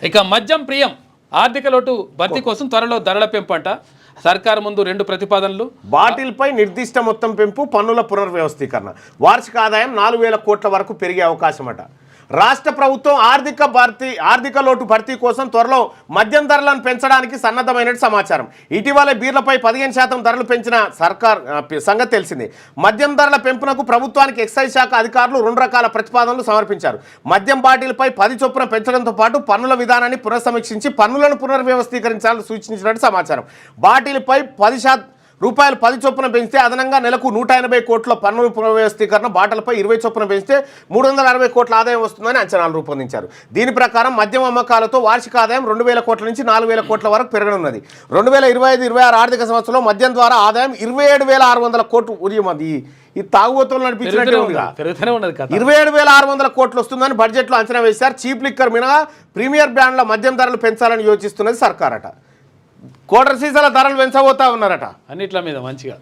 ఇక మద్యం ప్రియం ఆర్థిక లోటు భర్తీ కోసం త్వరలో ధరల పెంపు అంట. సర్కారు ముందు 2 ప్రతిపాదనలు. బాటిల్పై నిర్దిష్ట మొత్తం పెంపు, పన్నుల పునర్వ్యవస్థీకరణ, వార్షిక ఆదాయం 4,000 కోట్ల వరకు పెరిగే అవకాశం అట. రాష్ట్ర ప్రభుత్వం ఆర్థిక లోటు భర్తీ కోసం త్వరలో మద్యం ధరలను పెంచడానికి సన్నద్ధమైనట్టు సమాచారం. ఇటీవలే బీర్లపై 15% ధరలు పెంచిన సర్కార్ సంగతి తెలిసింది. మద్యం ధరల పెంపునకు ప్రభుత్వానికి ఎక్సైజ్ శాఖ అధికారులు 2 రకాల ప్రతిపాదనలు సమర్పించారు. మద్యం బాటిల్పై 10 చొప్పున పెంచడంతో పాటు పన్నుల విధానాన్ని పునఃసమీక్షించి పన్నులను పునర్వ్యవస్థీకరించాలని సూచించినట్టు సమాచారం. బాటిల్పై రూపాయలు 10 చొప్పున పెంచితే అదనంగా నెలకు 180 కోట్ల పన్నుల పునర్వ్యవస్థీకరణ, బాటలపై 20 చొప్పున పెంచితే 360 కోట్ల ఆదాయం వస్తుందని అంచనాలు రూపొందించారు. దీని ప్రకారం మద్యం అమ్మకాలతో వార్షిక ఆదాయం 2,000 కోట్ల నుంచి 4,000 కోట్ల వరకు పెరగనున్నది. 2025-26 ఆర్థిక సంవత్సరంలో మద్యం ద్వారా ఆదాయం 27,600 కోట్లు ఉదయమంది. ఈ తాగుబోతులు నడిపించినట్టే ఉందిగా 27,600 కోట్లు వస్తుందని బడ్జెట్లో అంచనా వేశారు. చీప్ లిక్కర్ మినహా ప్రీమియర్ బ్రాండ్ల మద్యం ధరలు పెంచాలని యోచిస్తున్నది సర్కారట. క్వార్టర్ సీసాల ధరలు పెంచబోతా ఉన్నారట అన్నిట్ల మీద మంచిగా.